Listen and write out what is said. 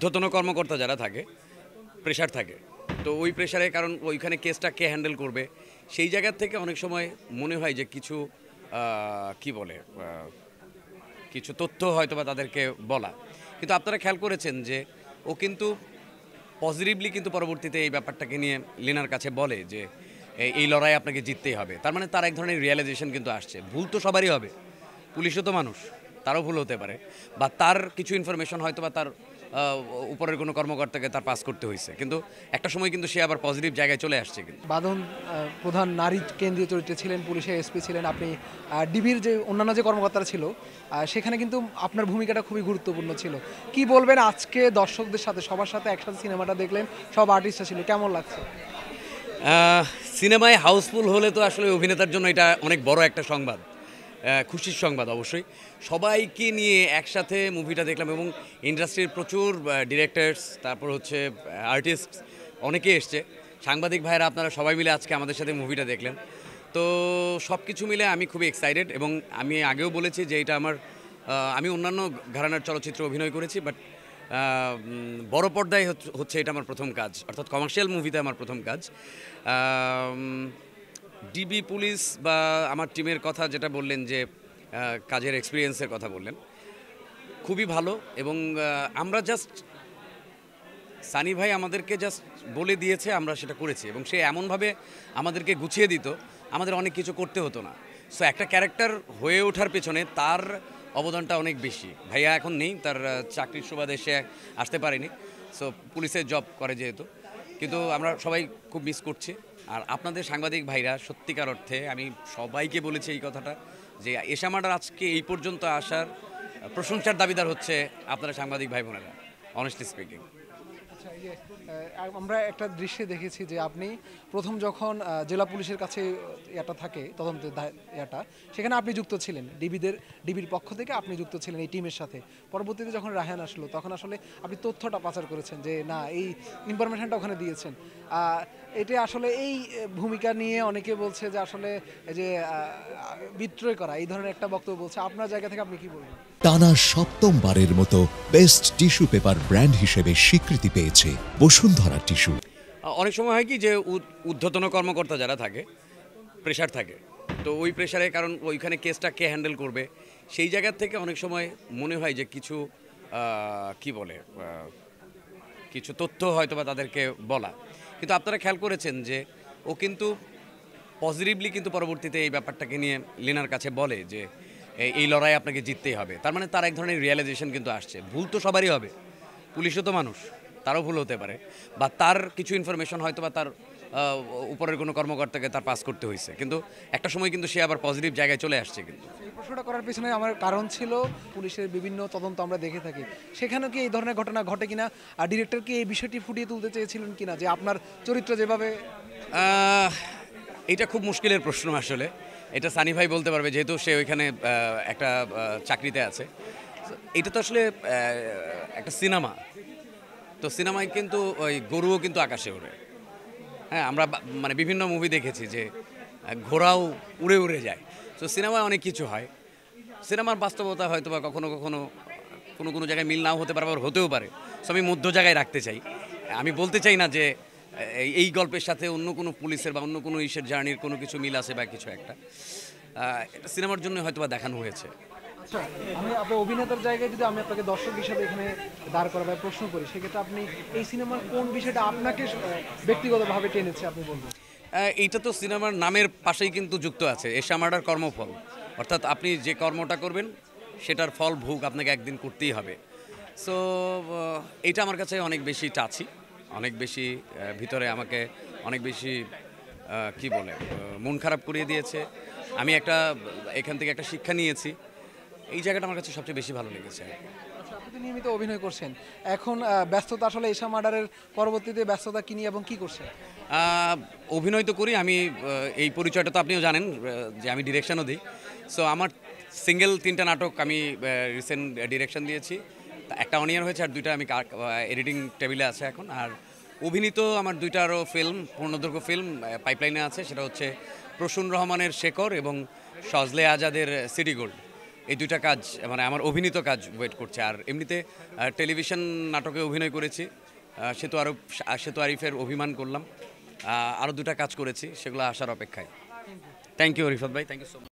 ঊর্ধ্বতন কর্মকর্তা যারা থাকে, প্রেশার থাকে। তো ওই প্রেশারে, কারণ ওইখানে কেসটা কে হ্যান্ডেল করবে, সেই জায়গার থেকে অনেক সময় মনে হয় যে কিছু কি বলে কিছু তথ্য হয়তো বা তাদেরকে বলা। কিন্তু আপনারা খেয়াল করেছেন যে ও কিন্তু পজিটিভলি কিন্তু পরবর্তীতে এই ব্যাপারটাকে নিয়ে লিনার কাছে বলে যে এই লড়াই আপনাকে জিততেই হবে। তার মানে তার এক ধরনের রিয়েলাইজেশন কিন্তু আসছে। ভুল তো সবারই হবে, পুলিশও তো মানুষ, তারও ভুল হতে পারে, বা তার কিছু ইনফরমেশন হয়তো বা তার উপরের কোনো কর্মকর্তাকে তার পাস করতে হয়েছে, কিন্তু একটা সময় কিন্তু সে আবার পজিটিভ জায়গায় চলে আসছে। কিন্তু বাঁধন প্রধান নারী কেন্দ্রীয় চরিত্রে ছিলেন, পুলিশের এসপি ছিলেন আপনি, ডিবির যে অন্যান্য যে কর্মকর্তারা ছিল সেখানে কিন্তু আপনার ভূমিকাটা খুবই গুরুত্বপূর্ণ ছিল। কি বলবেন আজকে দর্শকদের সাথে, সবার সাথে একসাথে সিনেমাটা দেখলেন, সব আর্টিস্টরা ছিল, কেমন লাগছে? সিনেমায় হাউসফুল হলে তো আসলে অভিনেতার জন্য এটা অনেক বড় একটা সংবাদ, খুশির সংবাদ অবশ্যই। সবাইকে নিয়ে একসাথে মুভিটা দেখলাম এবং ইন্ডাস্ট্রির প্রচুর ডিরেক্টরস, তারপর হচ্ছে আর্টিস্ট, অনেকে এসছে, সাংবাদিক ভাইরা, আপনারা সবাই মিলে আজকে আমাদের সাথে মুভিটা দেখলেন। তো সব কিছু মিলে আমি খুবই এক্সাইটেড, এবং আমি আগেও বলেছি যে এটা আমার আমি অন্যান্য ঘরানার চলচ্চিত্রে অভিনয় করেছি, বাট বড় পর্দায় হচ্ছে এটা আমার প্রথম কাজ, অর্থাৎ কমার্শিয়াল মুভিতে আমার প্রথম কাজ। ডিবি পুলিশ বা আমার টিমের কথা যেটা বললেন, যে কাজের এক্সপিরিয়েন্সের কথা বললেন, খুবই ভালো। এবং আমরা জাস্ট, সানি ভাই আমাদেরকে জাস্ট বলে দিয়েছে, আমরা সেটা করেছি, এবং সে এমনভাবে আমাদেরকে গুছিয়ে দিত, আমাদের অনেক কিছু করতে হতো না। সো একটা ক্যারেক্টার হয়ে ওঠার পেছনে তার অবদানটা অনেক বেশি। ভাইয়া এখন নেই, তার চাকরির সুবাদে সে আসতে পারেনি, সো পুলিশের জব করে যেহেতু, কিন্তু আমরা সবাই খুব মিস করছি। আর আপনাদের সাংবাদিক ভাইরা, সত্যিকার অর্থে আমি সবাইকে বলেছি এই কথাটা, যে এশামাটার আজকে এই পর্যন্ত আসার প্রশংসার দাবিদার হচ্ছে আপনারা সাংবাদিক ভাই বোনেরা, অনেস্টলি স্পিকিং। আচ্ছা, আমরা একটা দৃশ্যে দেখেছি যে আপনি প্রথম যখন জেলা পুলিশের কাছে এটা থাকে তদন্তের এটা, সেখানে আপনি যুক্ত ছিলেন, ডিবির পক্ষ থেকে আপনি যুক্ত ছিলেন এই টিমের সাথে। পরবর্তীতে যখন রায়হান আসলো তখন আসলে আপনি তথ্যটা পাচার করেছেন, যে না এই ইনফরমেশনটা ওখানে দিয়েছেন। এটা আসলে এই ভূমিকা নিয়ে অনেকে বলছে যে আসলে এই যে বিদ্রোহ করা, এই ধরনের একটা বক্তব্য বলছে, আপনার জায়গা থেকে আপনি কি বলবেন? টানা সপ্তমবারের মতো বেস্ট টিস্যু পেপার ব্র্যান্ড হিসেবে স্বীকৃতি পেয়েছে বসুন্ধরা টিস্যু। অনেক সময় হয় কি যে ঊর্ধ্বতন কর্মকর্তা যারা থাকে, প্রেশার থাকে। তো ওই প্রেশারে, কারণ ওইখানে কেসটা কে হ্যান্ডেল করবে, সেই জায়গার থেকে অনেক সময় মনে হয় যে কিছু কি বলে কিছু তথ্য হয়তো বা তাদেরকে বলা। কিন্তু আপনারা খেয়াল করেছেন যে ও কিন্তু পজিটিভলি কিন্তু পরবর্তীতে এই ব্যাপারটাকে নিয়ে লিনার কাছে বলে যে এই লড়াই আপনাকে জিততেই হবে। তার মানে তার এক ধরনের রিয়েলাইজেশন কিন্তু আসছে। ভুল তো সবারই হবে, পুলিশও তো মানুষ, তারও ভুল হতে পারে, বা তার কিছু ইনফরমেশন হয়তো বা তার উপরের কোনো কর্মকর্তাকে তার পাস করতে হয়েছে, কিন্তু একটা সময় কিন্তু সে আবার পজিটিভ জায়গায় চলে আসছে। কিন্তু এই প্রশ্নটা করার পেছনে আমার কারণ ছিল, পুলিশের বিভিন্ন তদন্ত আমরা দেখে থাকি, সেখানেও কি এই ধরনের ঘটনা ঘটে কিনা, আর ডিরেক্টর কি এই বিষয়টি ফুটিয়ে তুলতে চেয়েছিলেন কিনা, যে আপনার চরিত্র যেভাবে? এটা খুব মুশকিলের প্রশ্ন আসলে, এটা সানি ভাই বলতে পারবে, যেহেতু সে ওইখানে একটা চাকরিতে আছে। এটা তো আসলে একটা সিনেমা, তো সিনেমায় কিন্তু ওই গরুও কিন্তু আকাশে ওড়ে। হ্যাঁ, আমরা মানে বিভিন্ন মুভি দেখেছি যে ঘোড়াও উড়ে উড়ে যায়। তো সিনেমায় অনেক কিছু হয়, সিনেমার বাস্তবতা হয়তো বা কখনো কখনো কোনো কোনো জায়গায় মিল নাও হতে পারে, আবার হতেও পারে। সো আমি মধ্য জায়গায় রাখতে চাই। আমি বলতে চাই না যে এই গল্পের সাথে অন্য কোনো পুলিশের বা অন্য কোনো ইসের জার্নির কোনো কিছু মিল আছে বা কিছু একটা। এটা সিনেমার জন্য হয়তো বা দেখানো হয়েছে। আচ্ছা, আমি আপনার অভিনেতার জায়গায় যদি আমি আপনাকে দর্শক হিসাবে এখানে দাঁড় করা বা প্রশ্ন করি, সেক্ষেত্রে আপনি এই সিনেমার কোন বিষয়টা আপনাকে ব্যক্তিগতভাবে টেনেছে আপনি বলবেন? এইটা তো সিনেমার নামের পাশেই কিন্তু যুক্ত আছে, এশামাটার কর্মফল। অর্থাৎ আপনি যে কর্মটা করবেন সেটার ফল ভোগ আপনাকে একদিন করতেই হবে। সো এইটা আমার কাছে অনেক বেশি টাচি, অনেক বেশি ভিতরে আমাকে অনেক বেশি কি বলে মন খারাপ করিয়ে দিয়েছে। আমি এখান থেকে একটা শিক্ষা নিয়েছি, এই জায়গাটা আমার কাছে সবচেয়ে বেশি ভালো লেগেছে। আচ্ছা, আপনি তো নিয়মিত অভিনয় করছেন, এখন ব্যস্ততা আসলে এশা মার্ডারের পরবর্তীতে ব্যস্ততা কি নিয়ে এবং কি করছেন? অভিনয় তো করি আমি, এই পরিচয়টা তো আপনিও জানেন যে আমি ডিরেকশনও দিই। সো আমার সিঙ্গেল 3টা নাটক আমি রিসেন্ট ডিরেকশন দিয়েছি, একটা অন ইয়ার হয়েছে, আর 2টা আমি এডিটিং টেবিলে আছে এখন। আর অভিনীত আমার 2টা আরও ফিল্ম, পূর্ণদৈর্ঘ্য ফিল্ম পাইপলাইনে আছে, সেটা হচ্ছে প্রসূন রহমানের শেকর এবং সজলে আজাদের সিটি গোল্ড। এই দুইটা কাজ মানে আমার অভিনীত কাজ ওয়েট করছে। আর এমনিতে টেলিভিশন নাটকে অভিনয় করেছি, সেতু আরিফের অভিমান করলাম, আরও দুটা কাজ করেছি, সেগুলো আসার অপেক্ষায়। থ্যাংক ইউ রিফাত ভাই, থ্যাংক ইউ সো মাচ।